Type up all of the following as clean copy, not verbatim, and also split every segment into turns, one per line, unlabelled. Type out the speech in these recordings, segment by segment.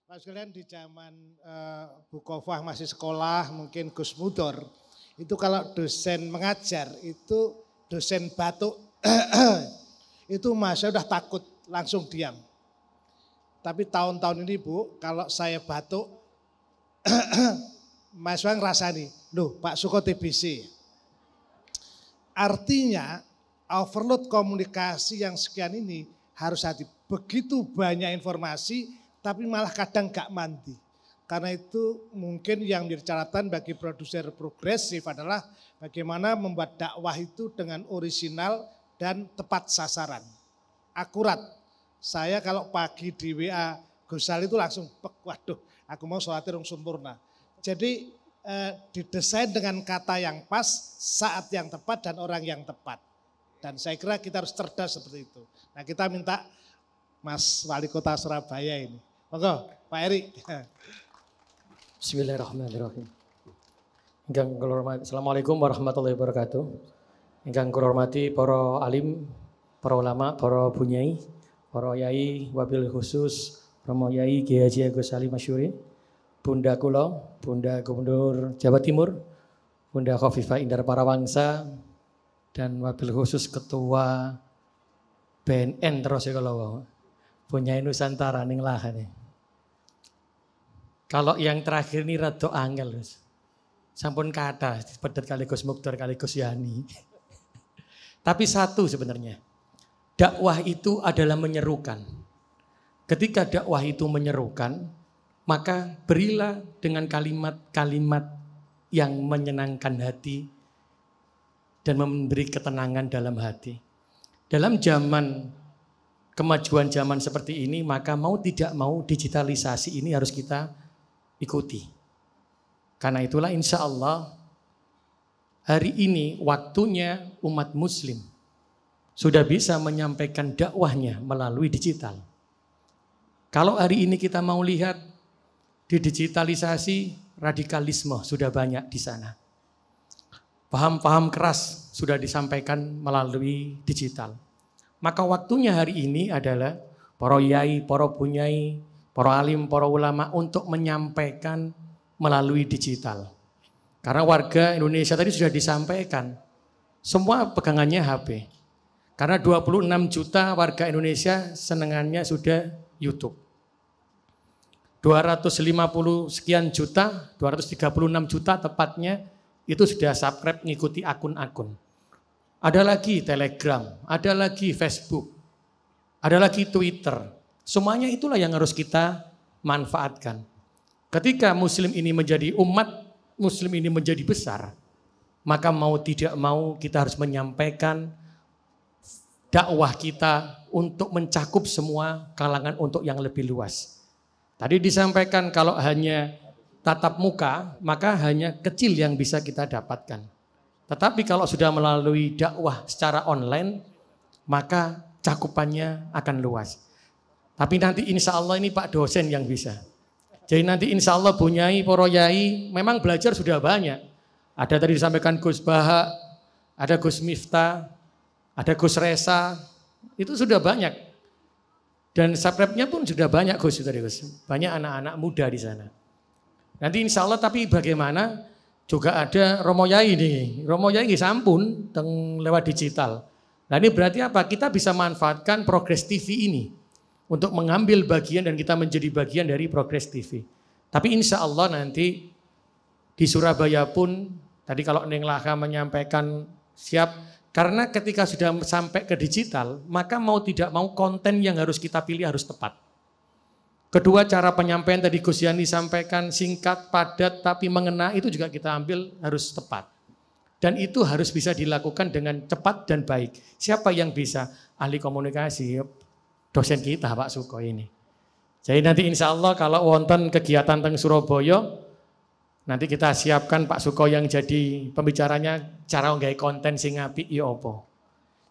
Pak sekalian di zaman Bu Khofah masih sekolah, mungkin Gus Mudor, itu kalau dosen mengajar itu dosen batuk, itu saya udah takut langsung diam. Tapi tahun-tahun ini Bu, kalau saya batuk, mahasiswa ngerasani, loh Pak Suko TBC. Artinya overload komunikasi yang sekian ini harus hati. Begitu banyak informasi, tapi malah kadang gak mandi. Karena itu mungkin yang menjadi catatan bagi produser progresif adalah bagaimana membuat dakwah itu dengan orisinal dan tepat sasaran. Akurat. Saya kalau pagi di WA Gusal itu langsung, waduh aku mau sholatnya sempurna. Jadi didesain dengan kata yang pas, saat yang tepat dan orang yang tepat. Dan saya kira kita harus cerdas seperti itu. Nah kita minta Mas Wali Kota Surabaya ini. Monggo Pak Eri.
Bismillahirrahmanirrahim. Assalamualaikum warahmatullahi wabarakatuh. Ingkang kula hormati para alim, para ulama, para bunyai, para yai, wabil khusus Romo Yai Kiai Haji Agus Salim Masyuri, Bunda kula, Bunda Gubernur Jawa Timur, Bunda Khofifah Indar Parawangsa, dan wabil khusus Ketua BNN terus ya kalau Bunyai Nusantara ning lahan. Kalau yang terakhir ini rada angel, sampun kata pedet kali Gus Muktor kali Gus Yani. Tapi satu sebenarnya, dakwah itu adalah menyerukan. Ketika dakwah itu menyerukan, maka berilah dengan kalimat-kalimat yang menyenangkan hati dan memberi ketenangan dalam hati. Dalam zaman kemajuan zaman seperti ini, maka mau tidak mau digitalisasi ini harus kita ikuti. Karena itulah insya Allah hari ini waktunya umat muslim sudah bisa menyampaikan dakwahnya melalui digital. Kalau hari ini kita mau lihat di digitalisasi, radikalisme sudah banyak di sana. Paham-paham keras sudah disampaikan melalui digital. Maka waktunya hari ini adalah para yai, para bunyai, para alim, para ulama untuk menyampaikan melalui digital. Karena warga Indonesia tadi sudah disampaikan, semua pegangannya HP. Karena 26 juta warga Indonesia senengannya sudah YouTube. 250 sekian juta, 236 juta tepatnya itu sudah subscribe ngikuti akun-akun. Ada lagi Telegram, ada lagi Facebook, ada lagi Twitter. Semuanya itulah yang harus kita manfaatkan. Ketika muslim ini menjadi umat, muslim ini menjadi besar, maka mau tidak mau kita harus menyampaikan dakwah kita untuk mencakup semua kalangan untuk yang lebih luas. Tadi disampaikan kalau hanya tatap muka, maka hanya kecil yang bisa kita dapatkan. Tetapi kalau sudah melalui dakwah secara online, maka cakupannya akan luas. Tapi nanti insya Allah ini Pak dosen yang bisa. Jadi nanti insya Allah bunyai, para yai, memang belajar sudah banyak. Ada tadi disampaikan Gus Baha, ada Gus Miftah, ada Gus Resa, itu sudah banyak. Dan subscribe-nya pun sudah banyak Gus tadi Gus. Banyak anak-anak muda di sana. Nanti insya Allah tapi bagaimana juga ada Romo Yai nih. Romo Yai sampun lewat digital. Nah ini berarti apa? Kita bisa manfaatkan Progres TV ini untuk mengambil bagian dan kita menjadi bagian dari Progres TV. Tapi insya Allah nanti di Surabaya pun tadi kalau Neng Laka menyampaikan siap. Karena ketika sudah sampai ke digital, maka mau tidak mau konten yang harus kita pilih harus tepat. Kedua, cara penyampaian tadi Gus Yani sampaikan singkat, padat, tapi mengena itu juga kita ambil harus tepat. Dan itu harus bisa dilakukan dengan cepat dan baik. Siapa yang bisa? Ahli komunikasi, dosen kita Pak Suko ini. Jadi nanti insya Allah kalau wonten kegiatan teng Surabaya, nanti kita siapkan Pak Suko yang jadi pembicaranya cara nggawe konten sing apik ya apa.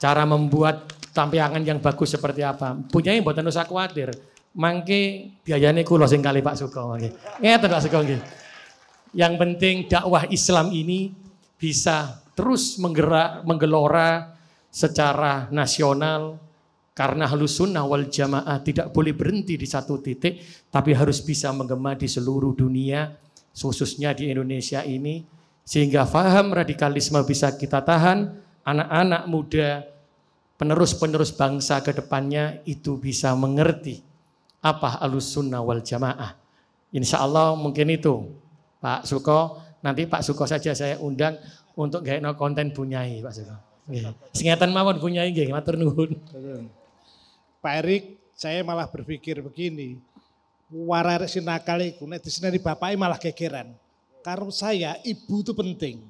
Cara membuat tampilkan yang bagus seperti apa. Punyanya mboten usah kuwatir. Mangke biayane kula sing kali Pak Suko nggih. Ngeten Pak Suko nggih. Yang penting dakwah Islam ini bisa terus menggelora secara nasional Karena Ahlus Sunnah wal Jamaah tidak boleh berhenti di satu titik, tapi harus bisa menggema di seluruh dunia, khususnya di Indonesia ini, sehingga faham radikalisme bisa kita tahan, anak-anak muda, penerus-penerus bangsa ke depannya itu bisa mengerti apa Ahlus Sunnah wal Jamaah. Insya Allah mungkin itu Pak Suko, nanti Pak Suko saja saya undang untuk gaekno konten Bunyai Pak Suko. Singatan mawon Bunyai nggih, matur nuwun.
Pak Erik, saya malah berpikir begini, wararek sinakal iku nek diseneni bapake malah gegeran. Karena saya ibu itu penting.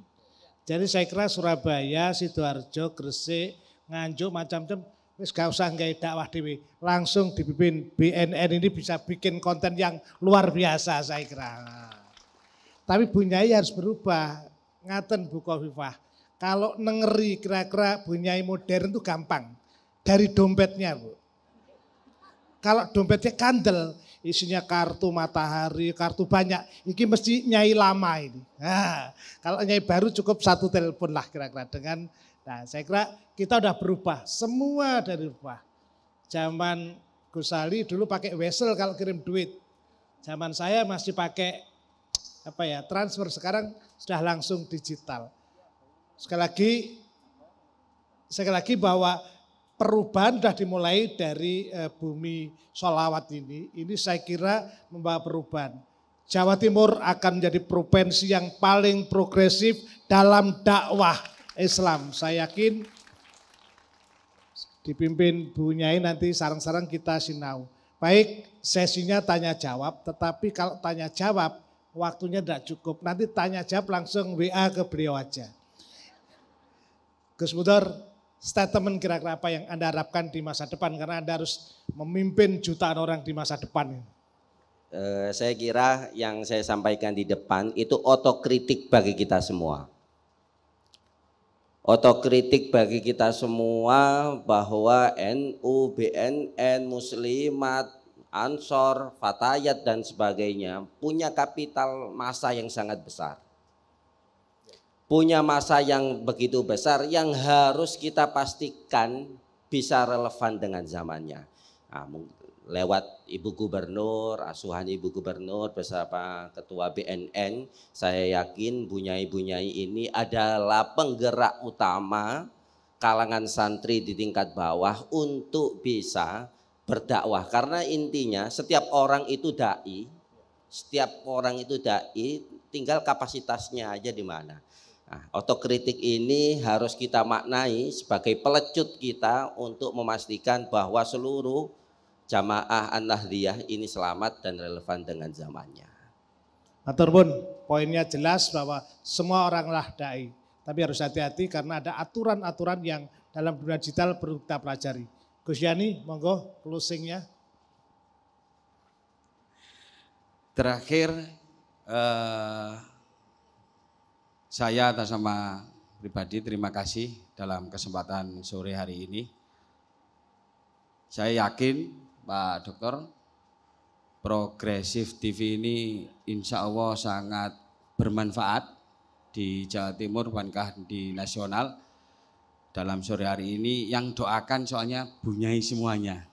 Jadi saya kira Surabaya, Sidoarjo, Gresik, Nganjuk macam-macam wis gak usah nggawe dakwah dhewe, langsung dipimpin BNN ini bisa bikin konten yang luar biasa saya kira. Tapi Bunyai harus berubah. Ngaten Bu Khofifah. Kalau nengeri kira-kira Bunyai modern itu gampang. Dari dompetnya Bu. Kalau dompetnya kandel, isinya kartu matahari, kartu banyak, ini mesti nyai lama ini. Nah, kalau nyai baru cukup satu telepon lah kira-kira dengan, nah saya kira kita udah berubah, semua dari berubah. Zaman Gus Ali dulu pakai wesel kalau kirim duit, zaman saya masih pakai apa ya transfer, sekarang sudah langsung digital. Sekali lagi bahwa perubahan sudah dimulai dari bumi sholawat ini saya kira membawa perubahan. Jawa Timur akan menjadi provinsi yang paling progresif dalam dakwah Islam. Saya yakin dipimpin Bu Nyai nanti sarang-sarang kita sinau. Baik sesinya tanya jawab, tetapi kalau tanya jawab waktunya tidak cukup. Nanti tanya jawab langsung WA ke beliau aja. Gus Mudor, statement kira-kira apa yang Anda harapkan di masa depan karena Anda harus memimpin jutaan orang di masa depan.
Saya kira yang saya sampaikan di depan itu otokritik bagi kita semua. Otokritik bagi kita semua bahwa NU, BNN, Muslimat, Ansor, Fatayat dan sebagainya punya kapital massa yang sangat besar. Punya masa yang begitu besar yang harus kita pastikan bisa relevan dengan zamannya. Nah, lewat Ibu Gubernur, asuhan Ibu Gubernur bersama Ketua BNN, saya yakin Bunyai-Bunyai ini adalah penggerak utama kalangan santri di tingkat bawah untuk bisa berdakwah. Karena intinya setiap orang itu dai, tinggal kapasitasnya aja di mana. Nah, otokritik ini harus kita maknai sebagai pelecut kita untuk memastikan bahwa seluruh jamaah An-Nahdliyah ini selamat dan relevan dengan zamannya.
Matur nuwun, poinnya jelas bahwa semua oranglah dai, tapi harus hati-hati karena ada aturan-aturan yang dalam dunia digital perlu kita pelajari. Gus Yani, monggo closingnya.
Terakhir, saya atas nama pribadi terima kasih dalam kesempatan sore hari ini. Saya yakin Pak Dokter, Progresif TV ini insya Allah sangat bermanfaat di Jawa Timur bahkan di nasional. Dalam sore hari ini yang doakan soalnya Bunyai semuanya.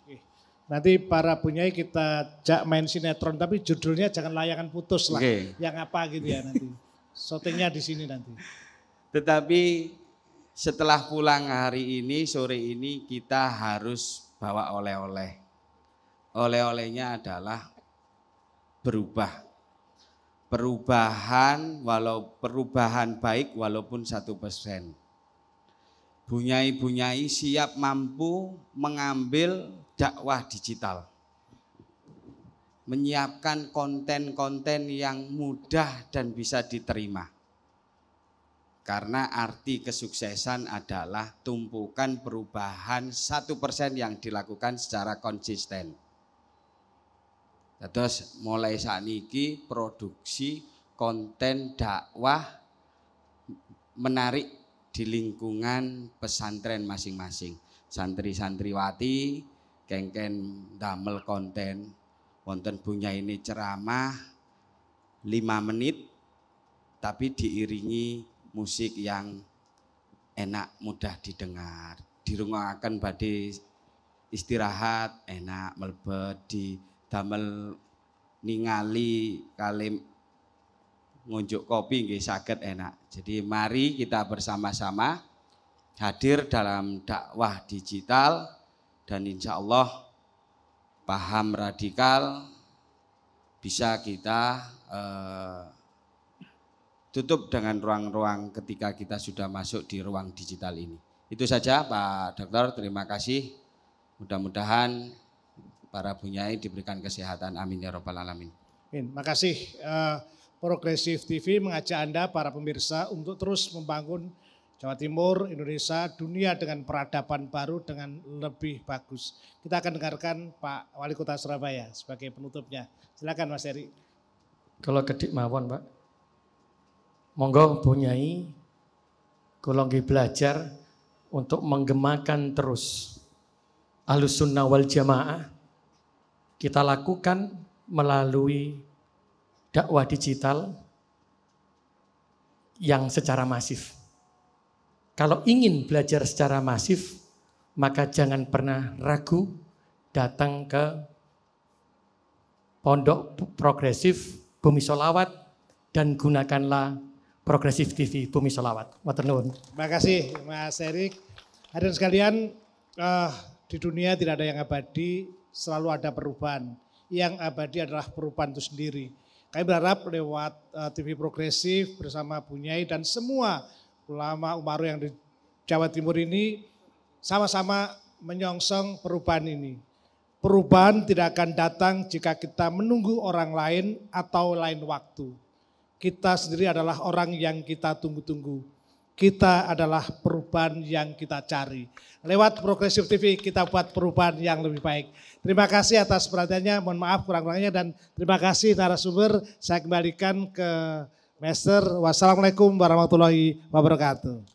Nanti para Bunyai kita jak main sinetron tapi judulnya jangan layangan putus lah. Yang apa gitu ya nanti. Syutingnya di sini nanti.
Tetapi setelah pulang hari ini, sore ini kita harus bawa oleh-oleh. Oleh-olehnya adalah berubah. Perubahan baik walaupun 1%. Bunyai-bunyai siap mampu mengambil dakwah digital. Menyiapkan konten-konten yang mudah dan bisa diterima. Karena arti kesuksesan adalah tumpukan perubahan 1% yang dilakukan secara konsisten. Terus mulai saat ini produksi konten dakwah menarik di lingkungan pesantren masing-masing. Santri-santriwati, kengken damel konten. Wonten Bunyai ini ceramah 5 menit tapi diiringi musik yang enak mudah didengar. Dirungokaken badhe istirahat enak, melebet di damel ningali kalim ngunjuk kopi nggih saged enak. Jadi mari kita bersama-sama hadir dalam dakwah digital dan insya Allah paham radikal bisa kita tutup dengan ruang-ruang ketika kita sudah masuk di ruang digital ini. Itu saja Pak Dokter, terima kasih. Mudah-mudahan para bunyai diberikan kesehatan. Amin ya rabbal alamin.
Terima kasih. Progresif TV mengajak Anda para pemirsa untuk terus membangun Jawa Timur, Indonesia, dunia dengan peradaban baru dengan lebih bagus. Kita akan dengarkan Pak Wali Kota Surabaya sebagai penutupnya. Silakan Mas Heri.
Kalau kedik mawon Pak. Monggo bunyai kula nggih belajar untuk menggemakan terus Ahlus Sunnah wal Jamaah. Kita lakukan melalui dakwah digital yang secara masif. Kalau ingin belajar secara masif, maka jangan pernah ragu datang ke Pondok Progresif Bumi Sholawat dan gunakanlah Progresif TV Bumi Sholawat. Matur nuwun.
Terima kasih Mas Erik. Hadirin sekalian, di dunia tidak ada yang abadi, selalu ada perubahan. Yang abadi adalah perubahan itu sendiri. Kami berharap lewat TV Progresif bersama Bunyai dan semua ulama umaru yang di Jawa Timur ini sama-sama menyongsong perubahan ini. Perubahan tidak akan datang jika kita menunggu orang lain atau lain waktu. Kita sendiri adalah orang yang kita tunggu-tunggu. Kita adalah perubahan yang kita cari. Lewat Progresif TV kita buat perubahan yang lebih baik. Terima kasih atas perhatiannya, mohon maaf kurang-kurangnya dan terima kasih narasumber. Saya kembalikan ke Master. Wassalamualaikum warahmatullahi wabarakatuh.